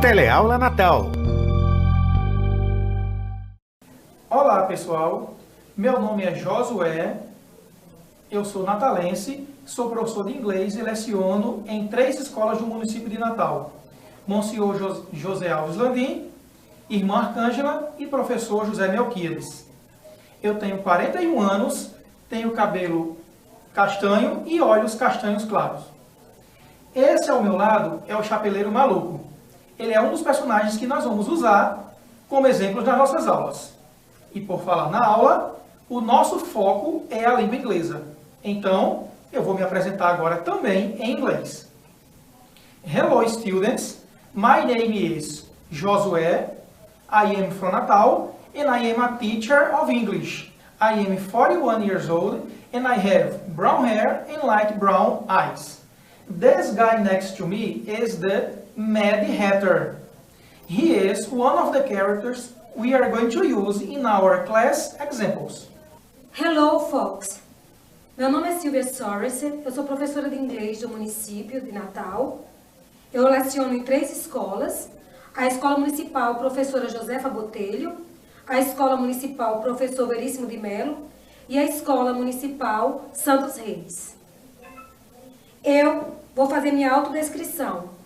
Teleaula Natal. Olá pessoal, meu nome é Josué, eu sou natalense, sou professor de inglês e leciono em 3 escolas do município de Natal. Monsenhor José Alves Landim, Irmã Arcângela e professor José Melquiades. Eu tenho 41 anos, tenho cabelo castanho e olhos castanhos claros. Esse ao meu lado é o Chapeleiro Maluco. Ele é um dos personagens que nós vamos usar como exemplos nas nossas aulas. E por falar na aula, o nosso foco é a língua inglesa. Então, eu vou me apresentar agora também em inglês. Hello students, my name is Josué, I am from Natal and I am a teacher of English. I am 41 years old and I have brown hair and light brown eyes. This guy next to me is the Mad Hatter. He is one of the characters we are going to use in our class examples. Hello, folks! Meu nome é Silvia Sorensen, eu sou professora de inglês do município de Natal. Eu leciono em 3 escolas, a Escola Municipal Professora Josefa Botelho, a Escola Municipal Professor Veríssimo de Melo e a Escola Municipal Santos Reis. Eu vou fazer minha autodescrição.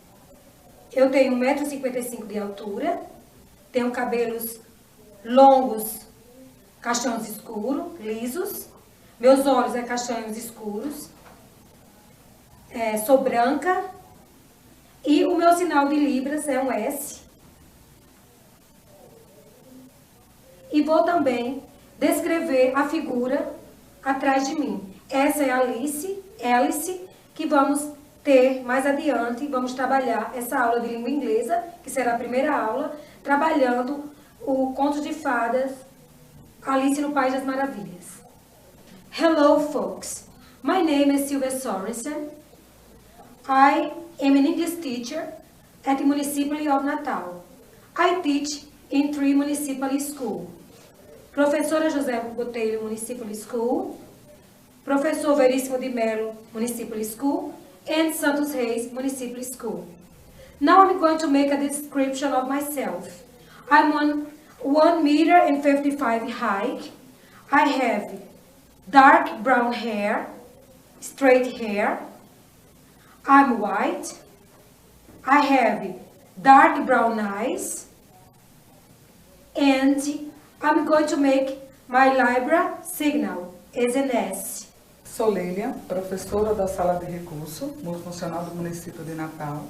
Eu tenho 1,55 m de altura, tenho cabelos longos, castanhos escuros, lisos, meus olhos são castanhos escuros, sou branca e o meu sinal de Libras é um S. E vou também descrever a figura atrás de mim. Essa é a Alice, que vamos ter mais adiante, vamos trabalhar essa aula de língua inglesa, que será a primeira aula, trabalhando o conto de fadas Alice no País das Maravilhas. Hello, folks. My name is Silvia Sorensen. I am an English teacher at the Municipality of Natal. I teach in 3 municipal schools. Professora José Botelho Municipal School, Professor Veríssimo de Melo Municipal School, and Santos Reis Municipal School. Now I'm going to make a description of myself. I'm 1,55 m high. I have dark brown hair, straight hair. I'm white. I have dark brown eyes. And I'm going to make my Libra signal as an S. Sou Lília, professora da Sala de Recurso, multifuncional do município de Natal,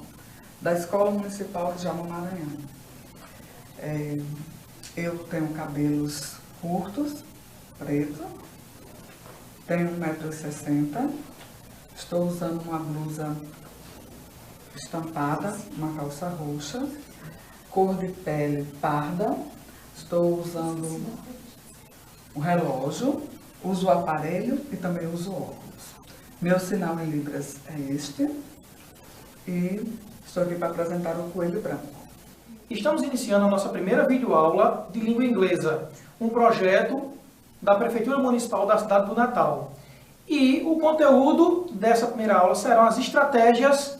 da Escola Municipal de Jaú Maranhão. Eu tenho cabelos curtos, preto, tenho 1,60 m, estou usando uma blusa estampada, uma calça roxa, cor de pele parda, estou usando um relógio, uso o aparelho e também uso óculos. Meu sinal em Libras é este e estou aqui para apresentar o coelho branco. Estamos iniciando a nossa primeira videoaula de língua inglesa, um projeto da Prefeitura Municipal da cidade do Natal. E o conteúdo dessa primeira aula serão as estratégias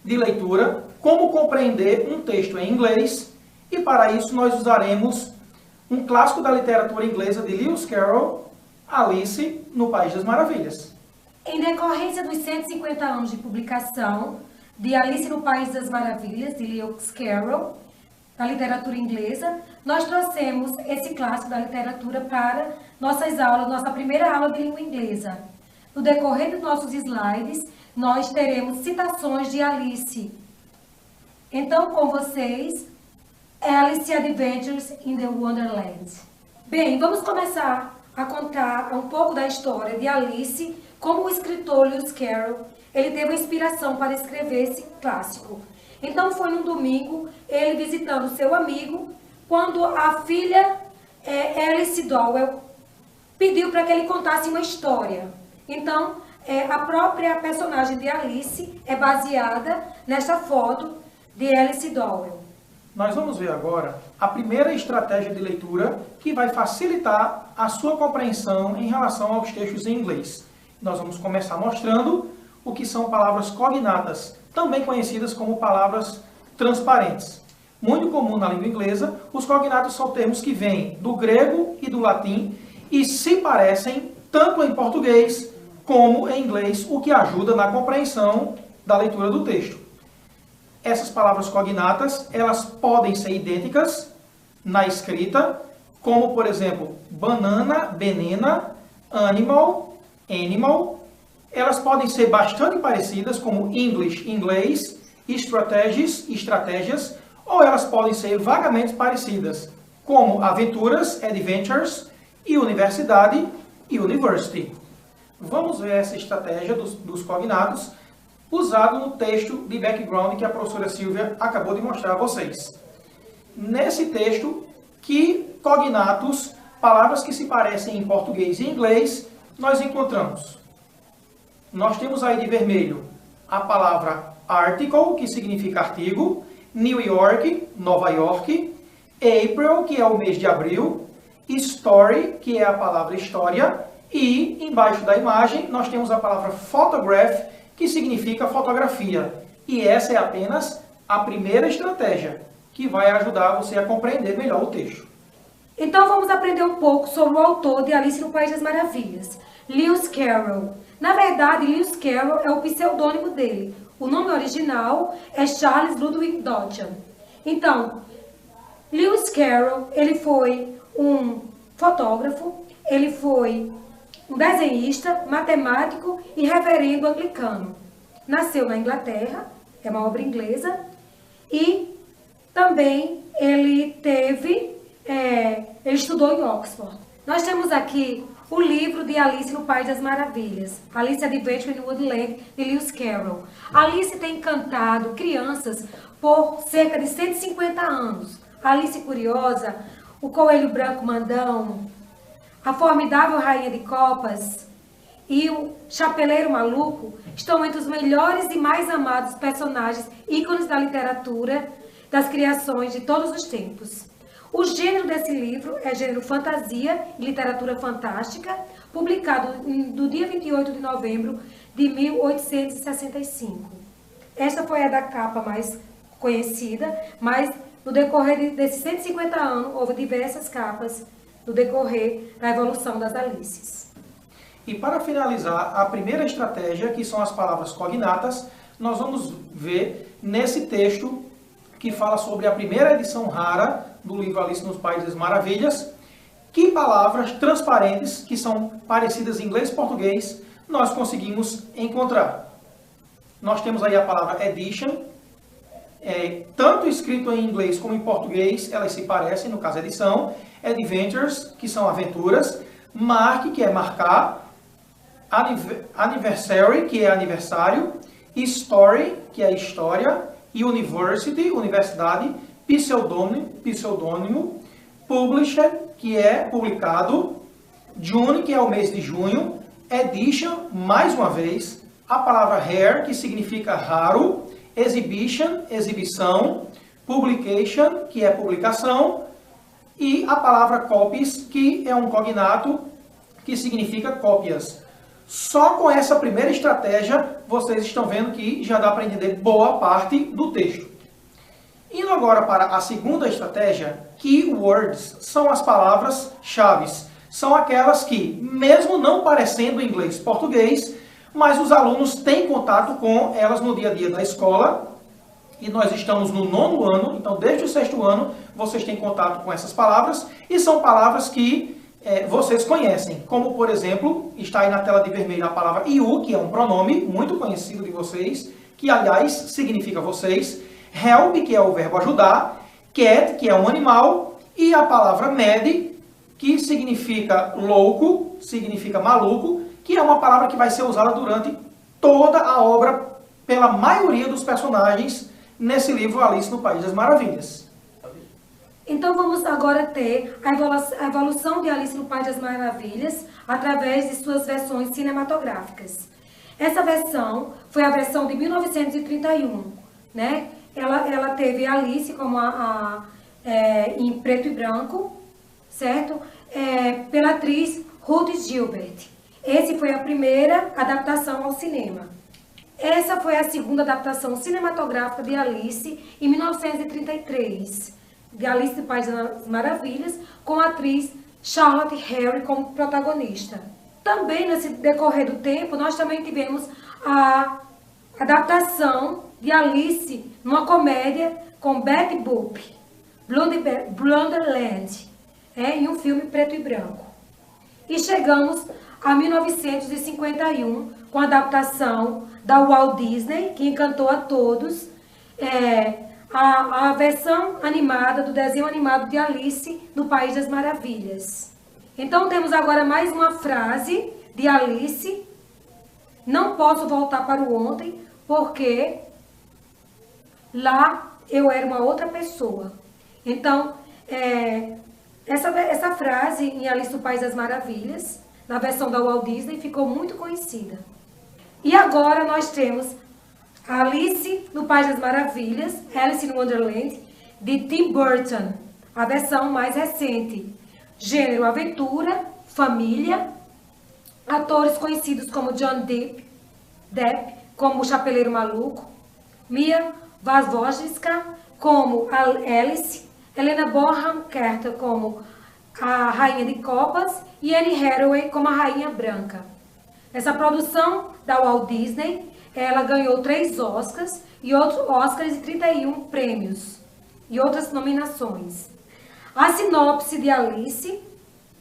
de leitura, como compreender um texto em inglês, e para isso nós usaremos um clássico da literatura inglesa de Lewis Carroll, Alice no País das Maravilhas. Em decorrência dos 150 anos de publicação de Alice no País das Maravilhas, de Lewis Carroll, da literatura inglesa, nós trouxemos esse clássico da literatura para nossas aulas, nossa primeira aula de língua inglesa. No decorrer dos nossos slides, nós teremos citações de Alice. Então, com vocês, Alice Adventures in the Wonderland. Bem, vamos começar a contar um pouco da história de Alice, como o escritor Lewis Carroll, ele teve a inspiração para escrever esse clássico. Então foi num domingo, ele visitando seu amigo, quando a filha Alice Dowell pediu para que ele contasse uma história. Então, a própria personagem de Alice é baseada nessa foto de Alice Dowell. Nós vamos ver agora a primeira estratégia de leitura que vai facilitar a sua compreensão em relação aos textos em inglês. Nós vamos começar mostrando o que são palavras cognatas, também conhecidas como palavras transparentes. Muito comum na língua inglesa, os cognatos são termos que vêm do grego e do latim e se parecem tanto em português como em inglês, o que ajuda na compreensão da leitura do texto. Essas palavras cognatas, elas podem ser idênticas na escrita, como, por exemplo, banana, banana, animal, animal. Elas podem ser bastante parecidas, como English, inglês, strategies, estratégias, ou elas podem ser vagamente parecidas, como aventuras, adventures, e universidade, university. Vamos ver essa estratégia dos cognatos usado no texto de background que a professora Silvia acabou de mostrar a vocês. Nesse texto, que cognatos, palavras que se parecem em português e inglês, nós encontramos? Nós temos aí de vermelho a palavra article, que significa artigo, New York, Nova York, April, que é o mês de abril, story, que é a palavra história, e embaixo da imagem nós temos a palavra photograph, que significa fotografia. E essa é apenas a primeira estratégia, que vai ajudar você a compreender melhor o texto. Então vamos aprender um pouco sobre o autor de Alice no País das Maravilhas, Lewis Carroll. Na verdade, Lewis Carroll é o pseudônimo dele. O nome original é Charles Ludwig Dodgen. Então, Lewis Carroll, ele foi um fotógrafo, ele foi um desenhista, matemático e reverendo anglicano. Nasceu na Inglaterra, é uma obra inglesa, e também ele estudou em Oxford. Nós temos aqui o livro de Alice no País das Maravilhas, Alice Adventure in Wonderland, de Lewis Carroll. Alice tem encantado crianças por cerca de 150 anos. Alice Curiosa, o Coelho Branco Mandão, a Formidável Rainha de Copas e o Chapeleiro Maluco estão entre os melhores e mais amados personagens, ícones da literatura, das criações de todos os tempos. O gênero desse livro é gênero fantasia e literatura fantástica, publicado no dia 28 de novembro de 1865. Esta foi a da capa mais conhecida, mas no decorrer desses 150 anos houve diversas capas no decorrer da evolução das Alices. E para finalizar, a primeira estratégia, que são as palavras cognatas, nós vamos ver nesse texto que fala sobre a primeira edição rara do livro Alice no País das Maravilhas, que palavras transparentes, que são parecidas em inglês e português, nós conseguimos encontrar. Nós temos aí a palavra edition, tanto escrito em inglês como em português, elas se parecem, no caso edição, adventures, que são aventuras, mark, que é marcar, anniversary, que é aniversário, story, que é história, university, universidade, pseudônimo, publisher, que é publicado, June, que é o mês de junho, edition, mais uma vez, a palavra rare, que significa raro, exhibition, exibição, publication, que é publicação, e a palavra copies, que é um cognato, que significa cópias. Só com essa primeira estratégia, vocês estão vendo que já dá para entender boa parte do texto. Indo agora para a segunda estratégia, keywords são as palavras-chave. São aquelas que, mesmo não parecendo inglês e português, mas os alunos têm contato com elas no dia a dia da escola. E nós estamos no 9º ano, então desde o 6º ano vocês têm contato com essas palavras. E são palavras que vocês conhecem, como por exemplo, está aí na tela de vermelho a palavra you, que é um pronome muito conhecido de vocês, que aliás significa vocês, help, que é o verbo ajudar, cat, que é um animal, e a palavra mad, que significa louco, significa maluco, que é uma palavra que vai ser usada durante toda a obra pela maioria dos personagens nesse livro Alice no País das Maravilhas. Então vamos agora ter a evolução de Alice no País das Maravilhas através de suas versões cinematográficas. Essa versão foi a versão de 1931, né? Ela teve Alice como em preto e branco, certo? Pela atriz Ruth Gilbert. Essa foi a primeira adaptação ao cinema. Essa foi a segunda adaptação cinematográfica de Alice, em 1933, de Alice no País das Maravilhas, com a atriz Charlotte Harry como protagonista. Também, nesse decorrer do tempo, nós também tivemos a adaptação de Alice numa comédia com Betty Boop, Blondeland, em um filme preto e branco. E chegamos a 1951, com a adaptação da Walt Disney, que encantou a todos, a versão animada do desenho animado de Alice no País das Maravilhas. Então temos agora mais uma frase de Alice. Não posso voltar para o ontem, porque lá eu era uma outra pessoa. Então, essa frase em Alice no País das Maravilhas, na versão da Walt Disney, ficou muito conhecida. E agora nós temos Alice no País das Maravilhas, Alice in Wonderland, de Tim Burton, a versão mais recente. Gênero aventura, família, atores conhecidos como John Depp como o Chapeleiro Maluco, Mia Wasikowska como a Alice, Helena Bonham Carter como a Rainha de Copas e Anne Hathaway como a Rainha Branca. Essa produção da Walt Disney, ela ganhou 3 Oscars e outros Oscars e 31 prêmios e outras nominações. A sinopse de Alice,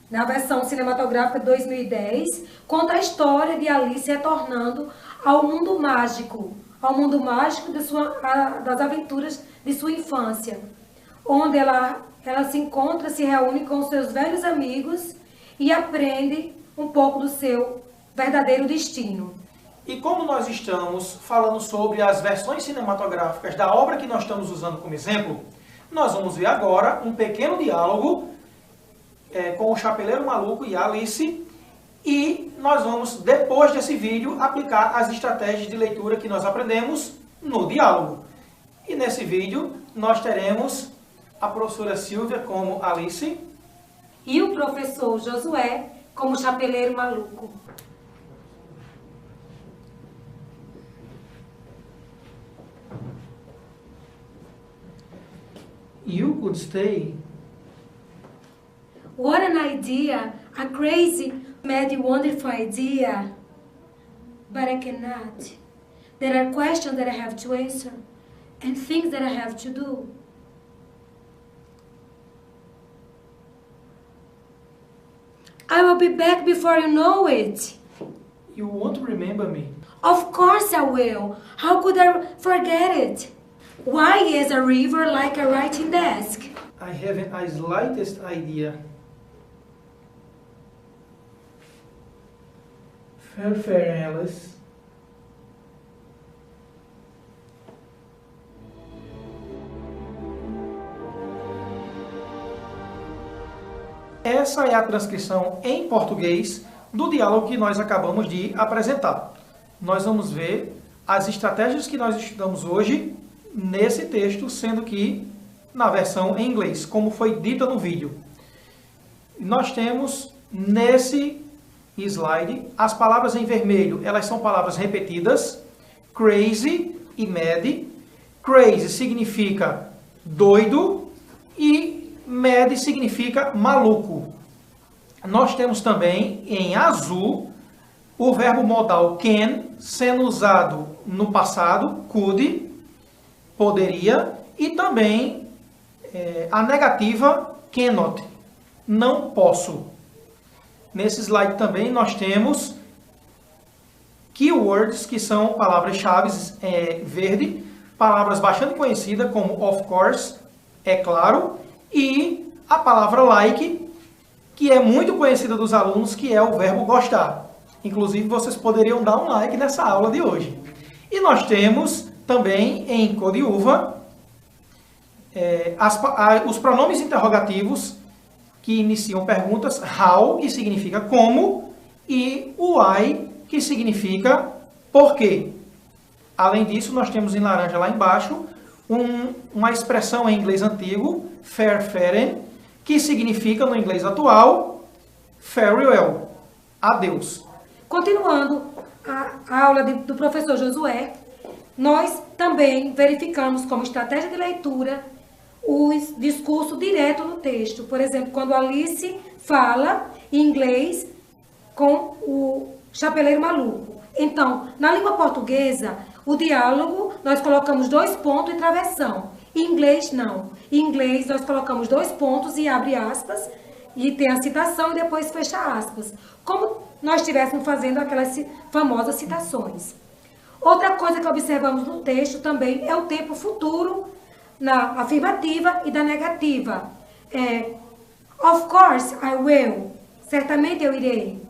na versão cinematográfica de 2010, conta a história de Alice retornando ao mundo mágico das aventuras de sua infância, onde ela se encontra, se reúne com seus velhos amigos e aprende um pouco do seu verdadeiro destino. E como nós estamos falando sobre as versões cinematográficas da obra que nós estamos usando como exemplo, nós vamos ver agora um pequeno diálogo com o Chapeleiro Maluco e a Alice, e nós vamos, depois desse vídeo, aplicar as estratégias de leitura que nós aprendemos no diálogo. E nesse vídeo nós teremos a professora Silvia como Alice e o professor Josué como Chapeleiro Maluco. You could stay. What an idea! A crazy, mad, wonderful idea. But I cannot. There are questions that I have to answer and things that I have to do. I will be back before you know it. You won't remember me. Of course I will. How could I forget it? Why is a river like a writing desk? I haven't the slightest idea. Fair, Alice. Essa é a transcrição em português do diálogo que nós acabamos de apresentar. Nós vamos ver as estratégias que nós estudamos hoje nesse texto, sendo que na versão em inglês, como foi dita no vídeo. Nós temos nesse slide as palavras em vermelho, elas são palavras repetidas, crazy e mad. Crazy significa doido e mad significa maluco. Nós temos também em azul o verbo modal can sendo usado no passado, could, poderia, e também a negativa cannot, não posso. Nesse slide também nós temos keywords, que são palavras-chave verde, palavras bastante conhecidas como of course, é claro, e a palavra like, que é muito conhecida dos alunos, que é o verbo gostar. Inclusive vocês poderiam dar um like nessa aula de hoje. E nós temos também em cor de uva os pronomes interrogativos que iniciam perguntas, how, que significa como, e why, que significa por quê. Além disso, nós temos em laranja lá embaixo uma expressão em inglês antigo, fairen, que significa no inglês atual, farewell, adeus. Continuando a aula do professor Josué, nós também verificamos como estratégia de leitura o discurso direto no texto. Por exemplo, quando Alice fala em inglês com o Chapeleiro Maluco. Então, na língua portuguesa, o diálogo, nós colocamos 2 pontos e travessão. Em inglês, não. Em inglês, nós colocamos 2 pontos e abre aspas, e tem a citação e depois fecha aspas. Como nós estivéssemos fazendo aquelas famosas citações. Outra coisa que observamos no texto também é o tempo futuro na afirmativa e da negativa. Of course I will. Certamente eu irei.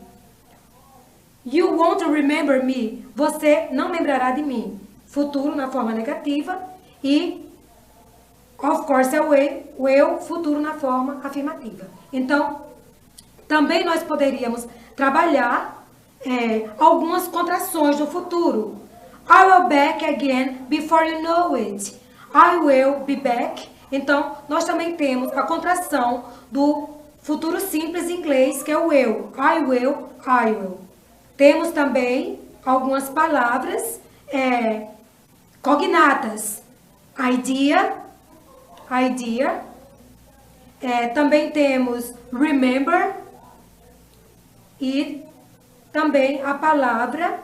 You won't remember me. Você não lembrará de mim. Futuro na forma negativa e of course I will, futuro na forma afirmativa. Então, também nós poderíamos trabalhar algumas contrações do futuro. I will back again before you know it. I will be back. Então, nós também temos a contração do futuro simples em inglês, que é o will. I will, I will. Temos também algumas palavras cognatas. Idea. Também temos remember. E também a palavra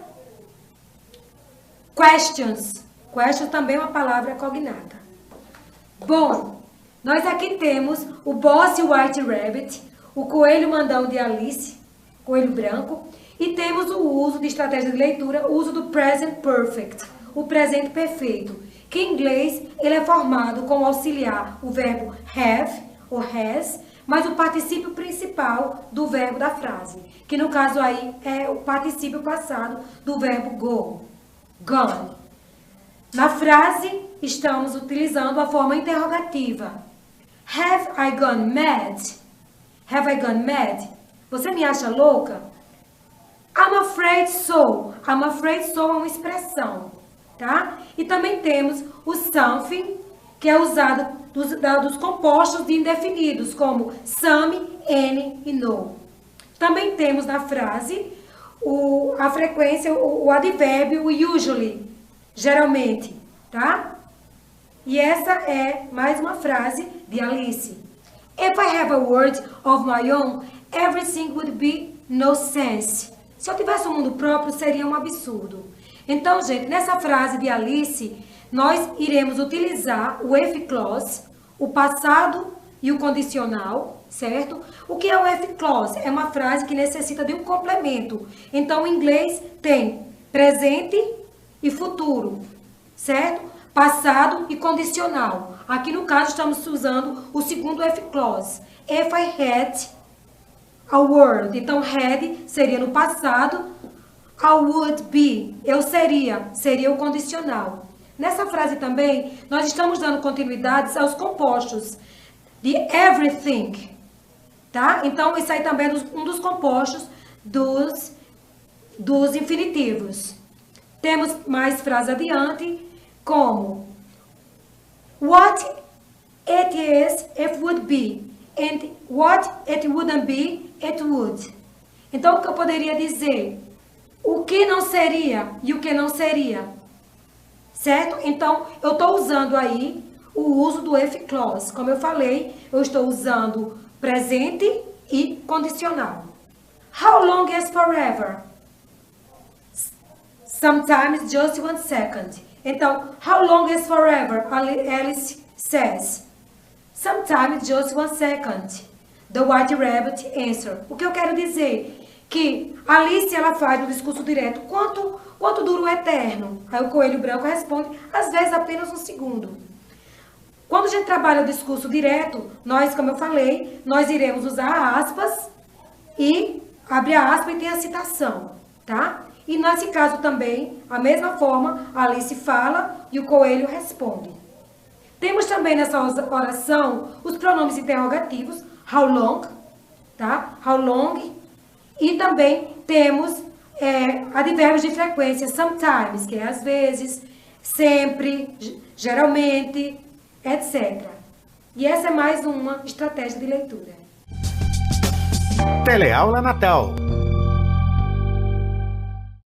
questions. Questions também é uma palavra cognata. Bom, nós aqui temos o Bossy White Rabbit, o coelho mandão de Alice, coelho branco, e temos o uso de estratégia de leitura, o uso do present perfect, o presente perfeito, que em inglês ele é formado com auxiliar o verbo have ou has, mas o particípio principal do verbo da frase, que no caso aí é o particípio passado do verbo go, gone. Na frase, estamos utilizando a forma interrogativa. Have I gone mad? Have I gone mad? Você me acha louca? I'm afraid so. I'm afraid so é uma expressão, tá? E também temos o something, que é usado dos compostos de indefinidos, como some, any e no. Também temos na frase a frequência, o advérbio usually, geralmente, tá? E essa é mais uma frase de Alice. If I have a word of my own, everything would be no sense. Se eu tivesse um mundo próprio, seria um absurdo. Então, gente, nessa frase de Alice, nós iremos utilizar o if clause, o passado e o condicional, certo? O que é o if clause? É uma frase que necessita de um complemento. Então, em inglês tem presente e futuro, certo? Passado e condicional. Aqui, no caso, estamos usando o segundo if clause. If I had a word. Então, had seria no passado. I would be. Eu seria. Seria o condicional. Nessa frase também, nós estamos dando continuidades aos compostos de everything, tá? Então, isso aí também é um dos compostos dos infinitivos. Temos mais frases adiante, como what it is, it would be, and what it wouldn't be, it would. Então, o que eu poderia dizer? O que não seria e o que não seria. Certo? Então, eu estou usando aí o uso do if clause. Como eu falei, eu estou usando presente e condicional. How long is forever? Sometimes just 1 second. Então, how long is forever? Alice says. Sometimes just 1 second. The White Rabbit answer. O que eu quero dizer? Que Alice, ela faz no discurso direto. Quanto dura o eterno? Aí o coelho branco responde, às vezes apenas 1 segundo. Quando a gente trabalha o discurso direto, nós, como eu falei, nós iremos usar aspas e abre a aspa e tem a citação, tá? E nesse caso também, a mesma forma, a Alice fala e o coelho responde. Temos também nessa oração os pronomes interrogativos, how long, tá? How long. E também temos advérbios de frequência, sometimes, que é às vezes, sempre, geralmente, etc. E essa é mais uma estratégia de leitura. Teleaula Natal.